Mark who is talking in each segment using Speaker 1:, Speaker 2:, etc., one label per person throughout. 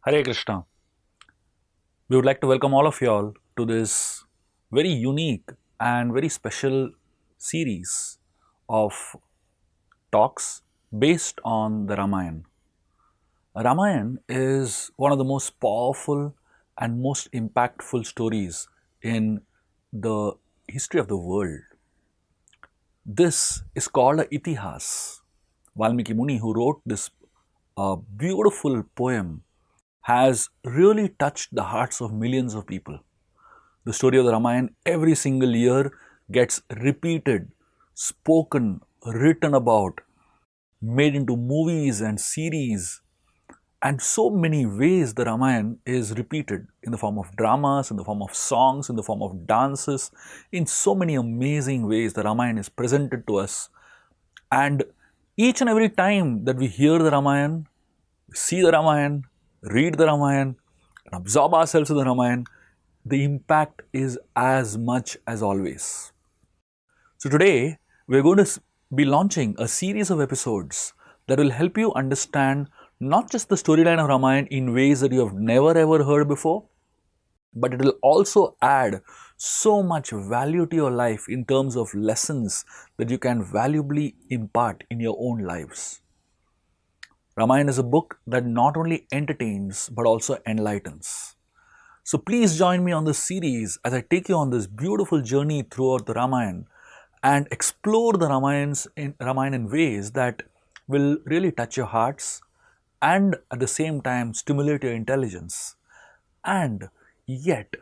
Speaker 1: Hare Krishna. We would like to welcome all of you all to this very unique and very special series of talks based on the Ramayana. Ramayana is one of the most powerful and most impactful stories in the history of the world. This is called a Itihas. Valmiki Muni, who wrote this beautiful poem, has really touched the hearts of millions of people. The story of the Ramayana every single year gets repeated, spoken, written about, made into movies and series, and so many ways the Ramayana is repeated in the form of dramas, in the form of songs, in the form of dances, in so many amazing ways the Ramayana is presented to us. And each and every time that we hear the Ramayana, see the Ramayana, read the Ramayana, and absorb ourselves in the Ramayana, the impact is as much as always. So today, we're going to be launching a series of episodes that will help you understand not just the storyline of Ramayana in ways that you have never ever heard before, but it will also add so much value to your life in terms of lessons that you can valuably impart in your own lives. Ramayana is a book that not only entertains but also enlightens. So please join me on this series as I take you on this beautiful journey throughout the Ramayana and explore the Ramayana in ways that will really touch your hearts and at the same time stimulate your intelligence. And yet,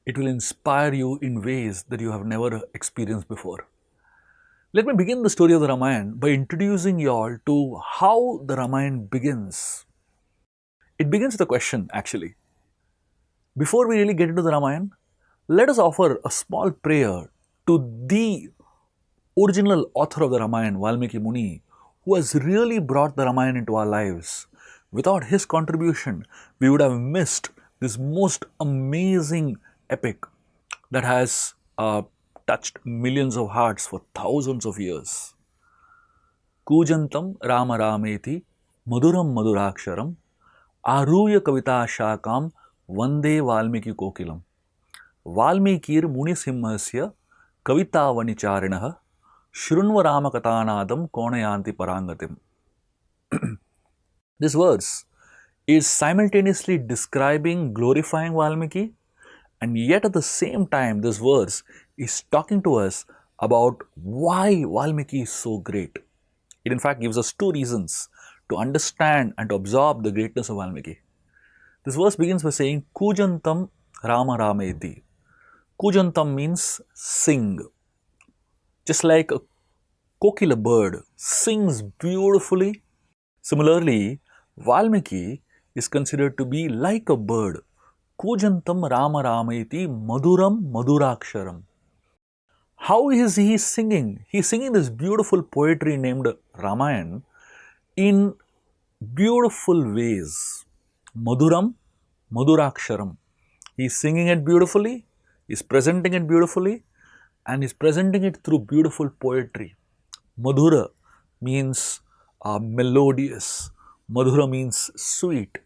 Speaker 1: it will inspire you in ways that you have never experienced before. Let me begin the story of the Ramayana by introducing you all to how the Ramayana begins. It begins with a question, actually. Before we really get into the Ramayana, let us offer a small prayer to the original author of the Ramayana, Valmiki Muni, who has really brought the Ramayana into our lives. Without his contribution, we would have missed this most amazing epic that has touched millions of hearts for thousands of years. Kujantam Rama Rameti Maduram Maduraksharam Aruya Kavita Shakam Vande Valmiki Kokilam Valmikir Munisimhasya Kavita Vanicharinah Shrunva Ramakathanadam Konayanti Parangatim. This verse is simultaneously describing, glorifying Valmiki, and yet at the same time, this verse is talking to us about why Valmiki is so great. It in fact gives us two reasons to understand and to absorb the greatness of Valmiki. This verse begins by saying, Kujantam Rama Rameti. Kujantam means sing. Just like a kokila bird sings beautifully, similarly, Valmiki is considered to be like a bird. Kujantam Rama Rameti Maduram Maduraksharam. How is he singing? He is singing this beautiful poetry named Ramayana in beautiful ways. Maduram Maduraksharam. He is singing it beautifully, he is presenting it beautifully, and he is presenting it through beautiful poetry. Madhura means melodious. Madhura means sweet.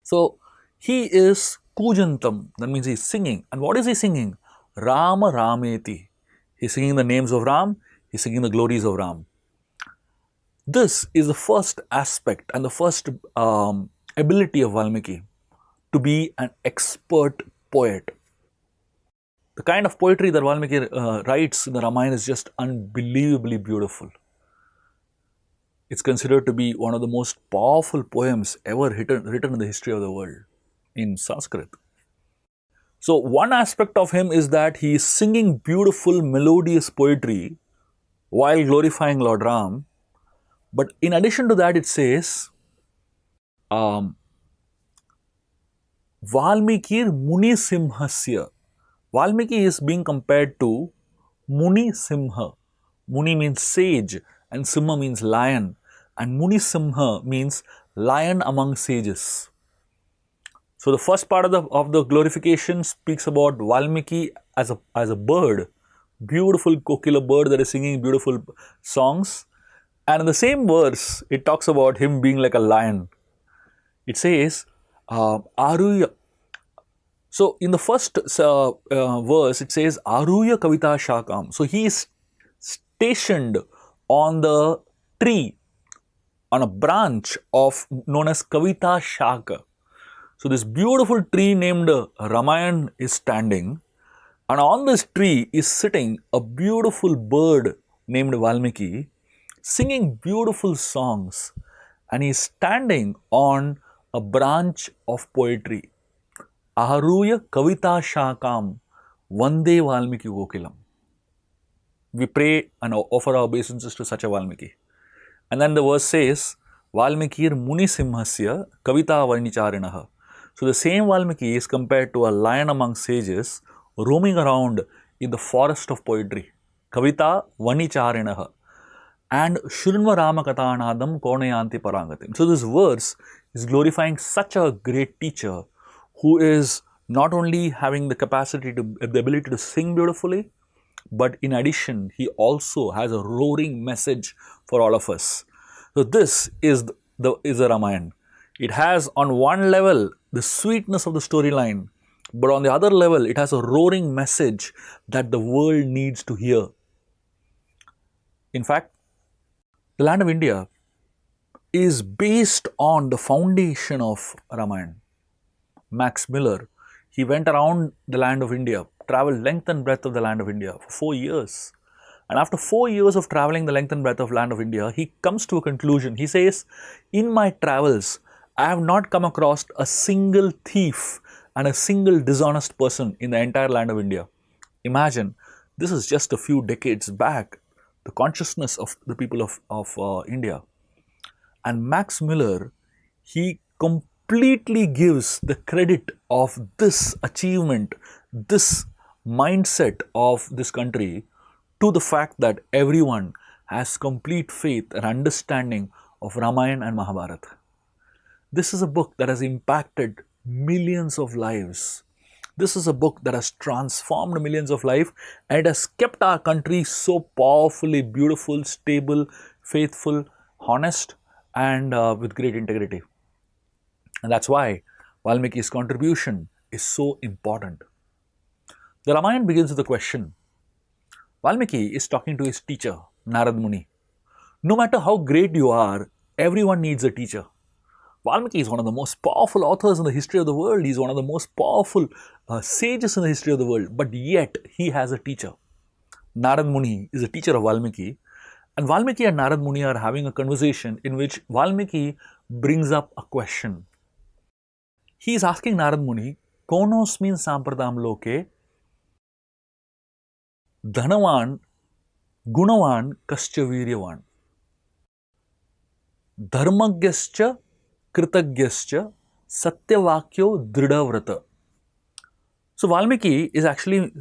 Speaker 1: So he is Kujantam, that means he is singing. And what is he singing? Rama Rameti. He is singing the names of Ram, he is singing the glories of Ram. This is the first aspect and the first ability of Valmiki to be an expert poet. The kind of poetry that Valmiki writes in the Ramayana is just unbelievably beautiful. It's considered to be one of the most powerful poems ever written in the history of the world in Sanskrit. So, one aspect of him is that he is singing beautiful, melodious poetry while glorifying Lord Ram. But in addition to that, it says, Valmikir Muni Simhasya. Valmiki is being compared to Muni Simha. Muni means sage and Simha means lion, and Muni Simha means lion among sages. So the first part of the glorification speaks about Valmiki as a bird, beautiful kokila bird that is singing beautiful songs, and in the same verse it talks about him being like a lion. It says, Aruya. So in the first verse, it says, Aruya Kavita Shakam. So he is stationed on the tree, on a branch of known as Kavita Shaka. So this beautiful tree named Ramayan is standing, and on this tree is sitting a beautiful bird named Valmiki, singing beautiful songs, and he is standing on a branch of poetry. Aharuya Kavita Shakam Vande Valmiki Gokilam. We pray and offer our obeisances to such a Valmiki. And then the verse says, Valmikir Munisimhasya Kavita Varnicharinaha. So the same Valmiki is compared to a lion among sages roaming around in the forest of poetry. Kavita Varnicharinaha. And Shrinva Rama Katanadam Kornayanti Parangatim. So this verse is glorifying such a great teacher who is not only having the capacity to, the ability to sing beautifully, but in addition, he also has a roaring message for all of us. So this is the Ramayan. It has on one level the sweetness of the storyline, but on the other level, it has a roaring message that the world needs to hear. In fact, the land of India is based on the foundation of Ramayan. Max Miller, he went around the land of India, traveled length and breadth of the land of India for 4 years. And after 4 years of traveling the length and breadth of land of India, he comes to a conclusion. He says, in my travels, I have not come across a single thief and a single dishonest person in the entire land of India. Imagine, this is just a few decades back, the consciousness of the people of India. And Max Miller, he completely gives the credit of this achievement, this mindset of this country to the fact that everyone has complete faith and understanding of Ramayana and Mahabharata. This is a book that has impacted millions of lives. This is a book that has transformed millions of lives and it has kept our country so powerfully beautiful, stable, faithful, honest, and with great integrity. And that's why Valmiki's contribution is so important. The Ramayana begins with a question. Valmiki is talking to his teacher, Narad Muni. No matter how great you are, everyone needs a teacher. Valmiki is one of the most powerful authors in the history of the world. He's one of the most powerful sages in the history of the world. But yet, he has a teacher. Narad Muni is a teacher of Valmiki. And Valmiki and Narad Muni are having a conversation in which Valmiki brings up a question. He is asking Narad Muni, Konosmin Sampradam Loke Dhanavan Gunavan Kascha Viryavan Dharmagyascha Kritagyascha Satyavakyo Dridavrata. So Valmiki is actually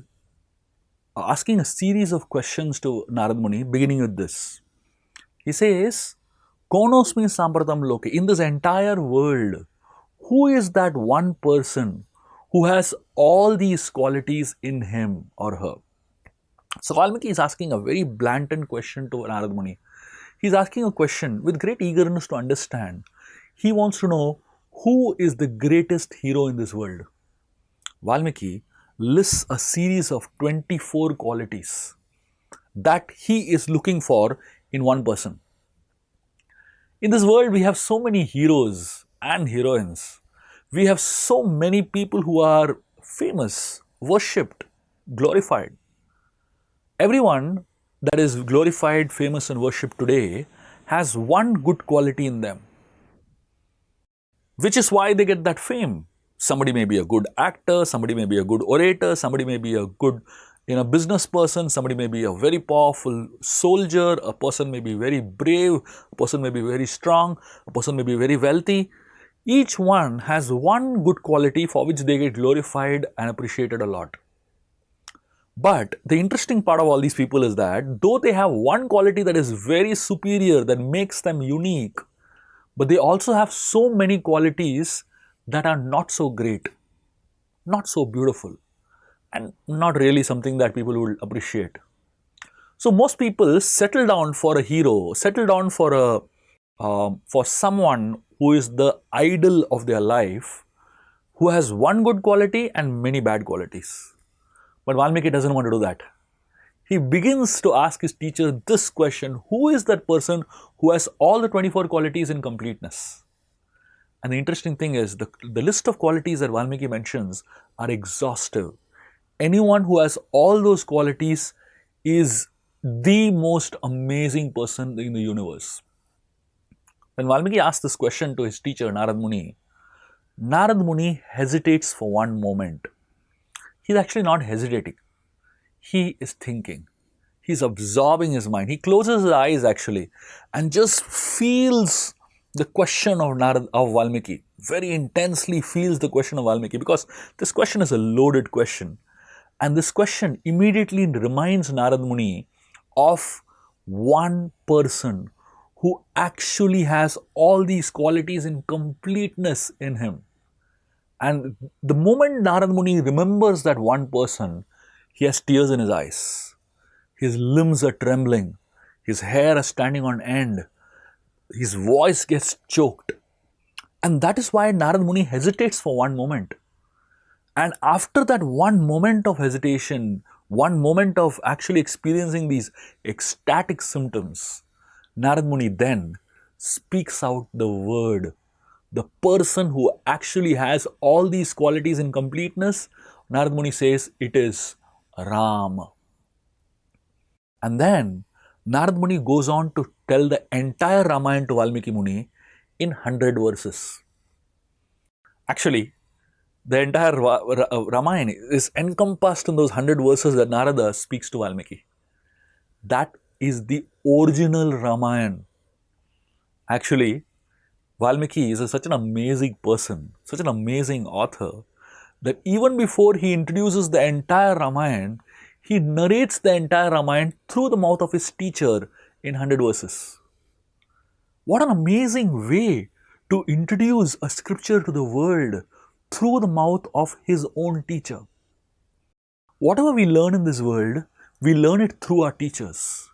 Speaker 1: asking a series of questions to Narad Muni, beginning with this. He says, Konosmin Sampradam Loke, in this entire world, who is that one person who has all these qualities in him or her? So Valmiki is asking a very blatant question to Narad Muni. He is asking a question with great eagerness to understand. He wants to know who is the greatest hero in this world. Valmiki lists a series of 24 qualities that he is looking for in one person. In this world, we have so many heroes and heroines. We have so many people who are famous, worshipped, glorified. Everyone that is glorified, famous, and worshipped today has one good quality in them, which is why they get that fame. Somebody may be a good actor, somebody may be a good orator, somebody may be a good business person, somebody may be a very powerful soldier, a person may be very brave, a person may be very strong, a person may be very wealthy. Each one has one good quality for which they get glorified and appreciated a lot. But the interesting part of all these people is that though they have one quality that is very superior, that makes them unique, but they also have so many qualities that are not so great, not so beautiful, and not really something that people would appreciate. So most people settle down for a hero, settle down for a for someone who is the idol of their life, who has one good quality and many bad qualities. But Valmiki doesn't want to do that. He begins to ask his teacher this question: who is that person who has all the 24 qualities in completeness? And the interesting thing is, the list of qualities that Valmiki mentions are exhaustive. Anyone who has all those qualities is the most amazing person in the universe. When Valmiki asks this question to his teacher, Narad Muni hesitates for one moment. He's actually not hesitating. He is thinking. He's absorbing his mind. He closes his eyes actually and just feels the question of Valmiki. Very intensely feels the question of Valmiki, because this question is a loaded question. And this question immediately reminds Narad Muni of one person who actually has all these qualities in completeness in him. And the moment Narad Muni remembers that one person, he has tears in his eyes. His limbs are trembling. His hair is standing on end. His voice gets choked. And that is why Narad Muni hesitates for one moment. And after that one moment of hesitation, one moment of actually experiencing these ecstatic symptoms, Narad Muni then speaks out the word. The person who actually has all these qualities in completeness, Narad Muni says it is Ram. And then Narad Muni goes on to tell the entire Ramayana to Valmiki Muni in 100 verses. Actually, the entire Ramayana is encompassed in those 100 verses that Narada speaks to Valmiki. That is the original Ramayana. Actually, Valmiki is such an amazing person, such an amazing author, that even before he introduces the entire Ramayana, he narrates the entire Ramayana through the mouth of his teacher in 100 verses. What an amazing way to introduce a scripture to the world through the mouth of his own teacher. Whatever we learn in this world, we learn it through our teachers.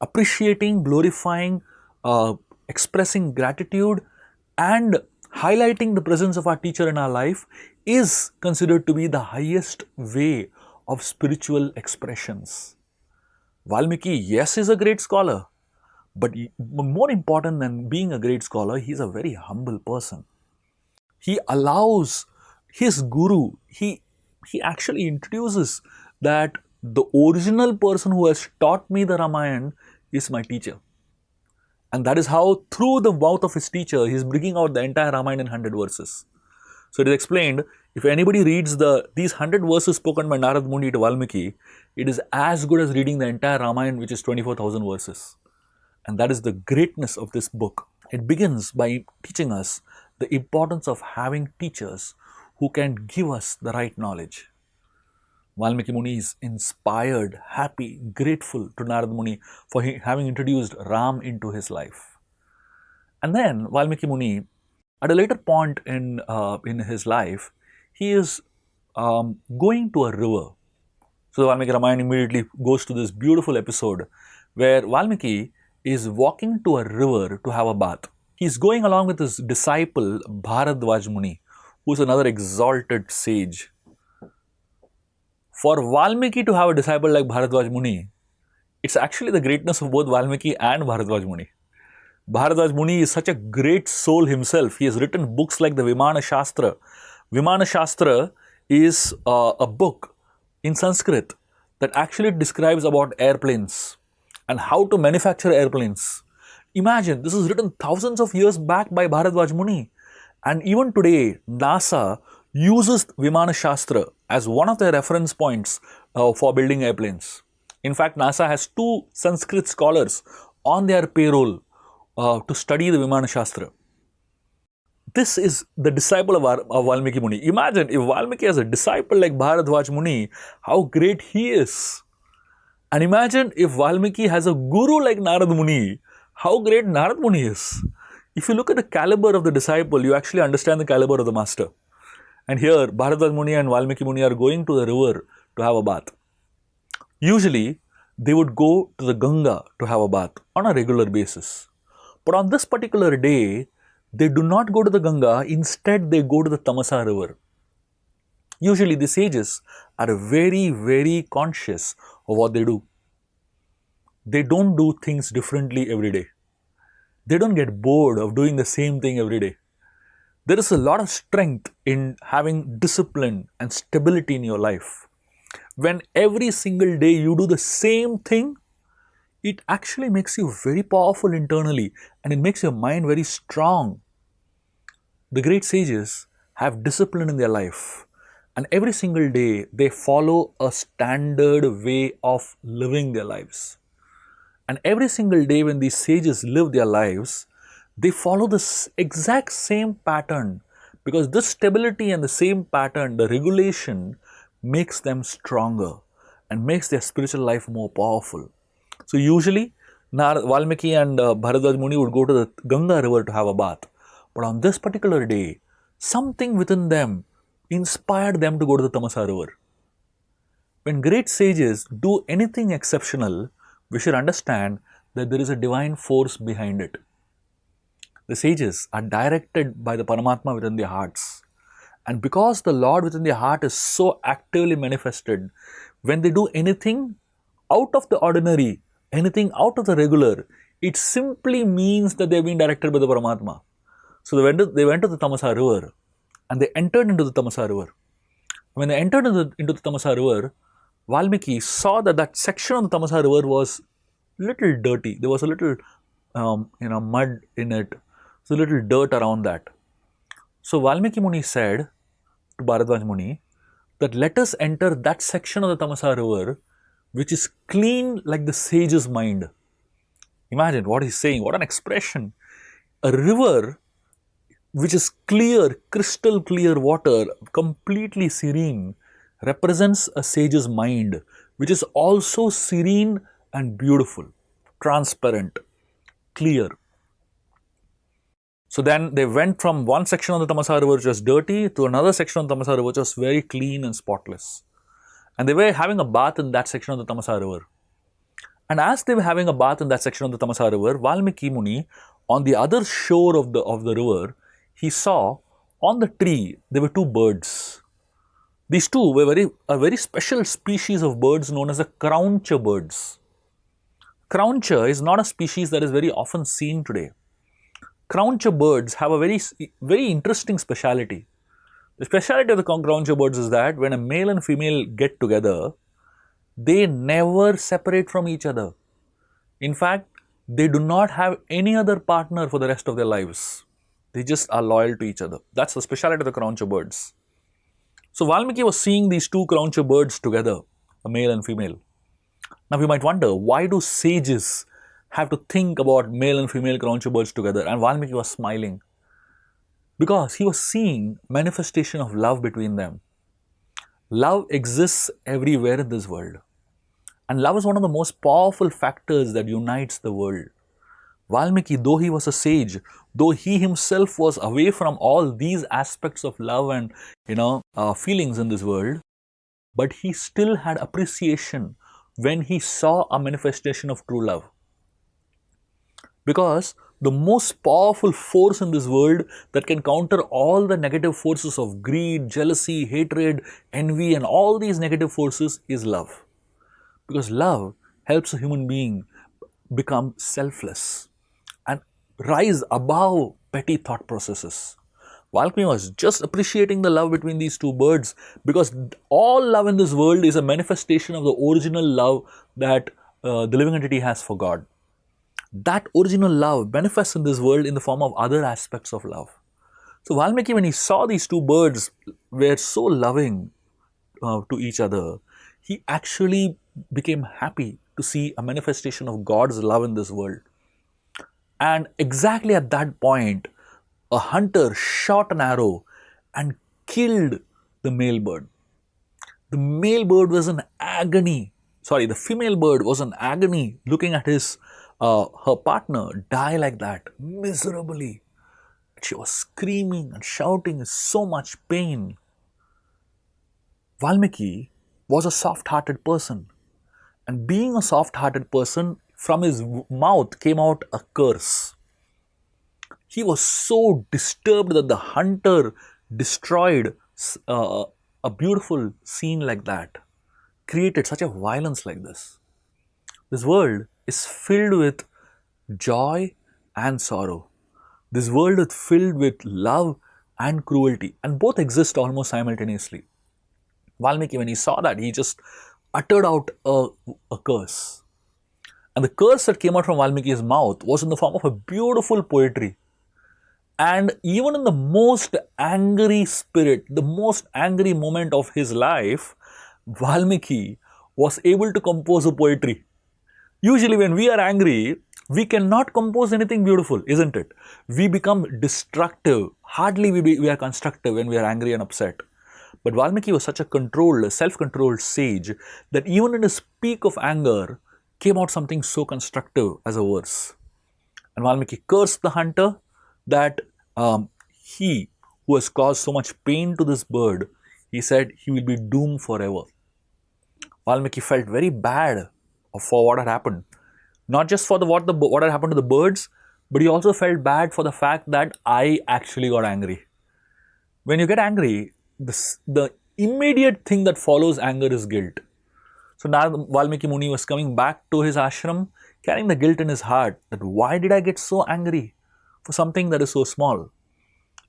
Speaker 1: Appreciating, glorifying, expressing gratitude, and highlighting the presence of our teacher in our life is considered to be the highest way of spiritual expressions. Valmiki, yes, is a great scholar, but more important than being a great scholar, he is a very humble person. He allows his guru, he actually introduces that the original person who has taught me the Ramayana is my teacher. And that is how, through the mouth of his teacher, he is bringing out the entire Ramayana in 100 verses. So it is explained, if anybody reads these 100 verses spoken by Narad Muni to Valmiki, it is as good as reading the entire Ramayana, which is 24,000 verses. And that is the greatness of this book. It begins by teaching us the importance of having teachers who can give us the right knowledge. Valmiki Muni is inspired, happy, grateful to Narad Muni for having introduced Ram into his life. And then Valmiki Muni, at a later point in his life, he is going to a river. So the Valmiki Ramayana immediately goes to this beautiful episode where Valmiki is walking to a river to have a bath. He is going along with his disciple Bharadwaj Muni, who is another exalted sage. For Valmiki to have a disciple like Bharadwaj Muni, it's actually the greatness of both Valmiki and Bharadwaj Muni. Bharadwaj Muni is such a great soul himself. He has written books like the Vimana Shastra. Vimana Shastra is a book in Sanskrit that actually describes about airplanes and how to manufacture airplanes. Imagine, this is written thousands of years back by Bharadwaj Muni. And even today, NASA uses Vimana Shastra as one of their reference points for building airplanes. In fact, NASA has 2 Sanskrit scholars on their payroll to study the Vimana Shastra. This is the disciple of Valmiki Muni. Imagine if Valmiki has a disciple like Bharadwaj Muni, how great he is. And imagine if Valmiki has a guru like Narad Muni, how great Narad Muni is. If you look at the caliber of the disciple, you actually understand the caliber of the master. And here, Bharadwaj Muni and Valmiki Muni are going to the river to have a bath. Usually, they would go to the Ganga to have a bath on a regular basis. But on this particular day, they do not go to the Ganga, instead, they go to the Tamasa river. Usually, the sages are very, very conscious of what they do. They don't do things differently every day. They don't get bored of doing the same thing every day. There is a lot of strength in having discipline and stability in your life. When every single day you do the same thing, it actually makes you very powerful internally and it makes your mind very strong. The great sages have discipline in their life, and every single day they follow a standard way of living their lives. And every single day, when these sages live their lives, they follow this exact same pattern, because this stability and the same pattern, the regulation, makes them stronger and makes their spiritual life more powerful. So, usually, Valmiki and Bharadwaj Muni would go to the Ganga river to have a bath. But on this particular day, something within them inspired them to go to the Tamasa river. When great sages do anything exceptional, we should understand that there is a divine force behind it. The sages are directed by the Paramatma within their hearts. And because the Lord within their heart is so actively manifested, when they do anything out of the ordinary, anything out of the regular, it simply means that they have been directed by the Paramatma. So they went to the Tamasa river and they entered into the Tamasa river. When they entered into the Tamasa river, Valmiki saw that that section of the Tamasa river was little dirty. There was a little mud in it. So a little dirt around that. So Valmiki Muni said to Bharadwaj Muni that let us enter that section of the Tamasa river which is clean like the sage's mind. Imagine what he's saying, what an expression. A river which is clear, crystal clear water, completely serene, represents a sage's mind, which is also serene and beautiful, transparent, clear. So then they went from one section of the Tamasa river which was dirty to another section of the Tamasa river which was very clean and spotless. And they were having a bath in that section of the Tamasa river. And as they were having a bath in that section of the Tamasa river, Valmiki Muni, on the other shore of the river, he saw on the tree there were two birds. These two were a very special species of birds known as the crowncher birds. Crowncher is not a species that is very often seen today. Crowncher birds have a very interesting speciality. The speciality of the crowncher birds is that when a male and female get together, they never separate from each other. In fact, they do not have any other partner for the rest of their lives. They just are loyal to each other. That's the speciality of the crowncher birds. So Valmiki was seeing these two crowncher birds together, a male and female. Now we might wonder, why do sages have to think about male and female crowncher birds together? And Valmiki was smiling because he was seeing manifestation of love between them. Love exists everywhere in this world. And love is one of the most powerful factors that unites the world. Valmiki, though he was a sage, though he himself was away from all these aspects of love and feelings in this world, but he still had appreciation when he saw a manifestation of true love. Because the most powerful force in this world that can counter all the negative forces of greed, jealousy, hatred, envy, and all these negative forces is love. Because love helps a human being become selfless and rise above petty thought processes. Valmiki was just appreciating the love between these two birds, because all love in this world is a manifestation of the original love that the living entity has for God. That original love manifests in this world in the form of other aspects of love. So Valmiki, when he saw these two birds were so loving to each other, he actually became happy to see a manifestation of God's love in this world. And exactly at that point, a hunter shot an arrow and killed the male bird. The male bird was in agony. The female bird was in agony looking at her partner die like that, miserably. She was screaming and shouting in so much pain. Valmiki was a soft-hearted person. And being a soft-hearted person, from his mouth came out a curse. he was so disturbed that the hunter destroyed a beautiful scene like that, created such a violence like this. This world is filled with joy and sorrow. This world is filled with love and cruelty, and both exist almost simultaneously. Valmiki, when he saw that, he just uttered out a curse. And the curse that came out from Valmiki's mouth was in the form of a beautiful poetry. And even in the most angry spirit, the most angry moment of his life, Valmiki was able to compose a poetry. Usually, when we are angry, we cannot compose anything beautiful, isn't it? We become destructive. Hardly we are constructive when we are angry and upset. But Valmiki was such a controlled, self controlled sage that even in his peak of anger came out something so constructive as a verse. And Valmiki cursed the hunter that he who has caused so much pain to this bird, he said he will be doomed forever. Valmiki felt very bad for what had happened. Not just for what had happened to the birds, but he also felt bad for the fact that I actually got angry. When you get angry, the immediate thing that follows anger is guilt. So now Valmiki Muni was coming back to his ashram, carrying the guilt in his heart that why did I get so angry for something that is so small?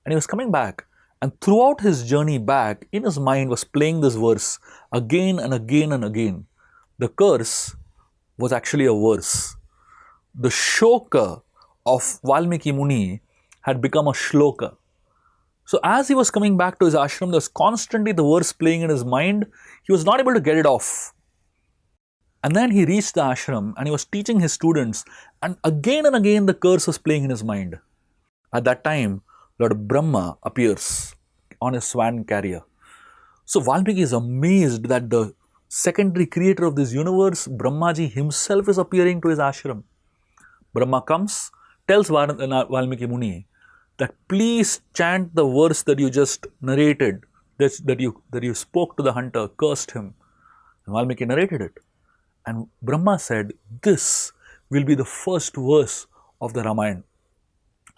Speaker 1: And he was coming back, and throughout his journey back, in his mind was playing this verse again and again and again. The curse was actually a verse. The shoka of Valmiki Muni had become a shloka. So as he was coming back to his ashram, there was constantly the verse playing in his mind. He was not able to get it off. And then he reached the ashram and he was teaching his students, and again the curse was playing in his mind. At that time, Lord Brahma appears on his swan carrier. So Valmiki is amazed that the secondary creator of this universe, Brahmaji himself, is appearing to his ashram. Brahma comes, tells Valmiki Muni that please chant the verse that you just narrated, that you spoke to the hunter, cursed him. And Valmiki narrated it. And Brahma said, this will be the first verse of the Ramayana.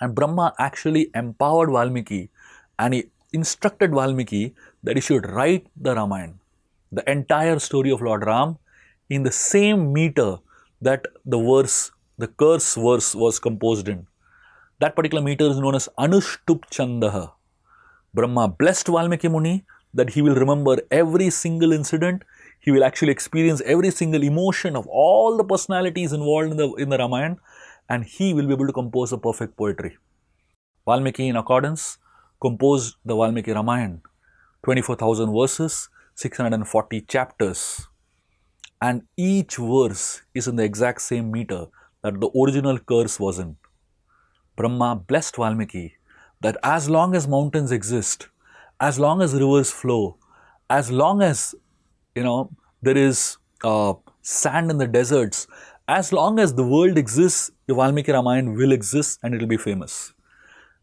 Speaker 1: And Brahma actually empowered Valmiki and he instructed Valmiki that he should write the Ramayana, the entire story of Lord Ram, in the same meter that the curse verse was composed in. That particular meter is known as Anushtup Chandaha. Brahma blessed Valmiki Muni that he will remember every single incident. He will actually experience every single emotion of all the personalities involved in the Ramayana, and he will be able to compose a perfect poetry. Valmiki, in accordance, composed the Valmiki Ramayana, 24,000 verses, 640 chapters, and each verse is in the exact same meter that the original curse was in. Brahma blessed Valmiki that as long as mountains exist, as long as rivers flow, as long as there is sand in the deserts, as long as the world exists, the Valmiki Ramayana will exist and it will be famous.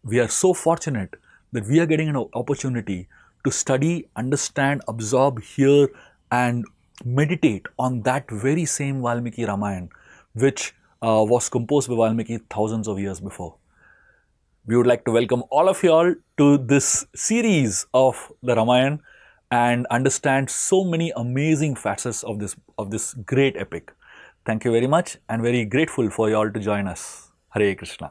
Speaker 1: We are so fortunate that we are getting an opportunity to study, understand, absorb, hear, and meditate on that very same Valmiki Ramayana, which was composed by Valmiki thousands of years before. We would like to welcome all of you all to this series of the Ramayana and understand so many amazing facets of this great epic. Thank you very much and very grateful for you all to join us. Hare Krishna.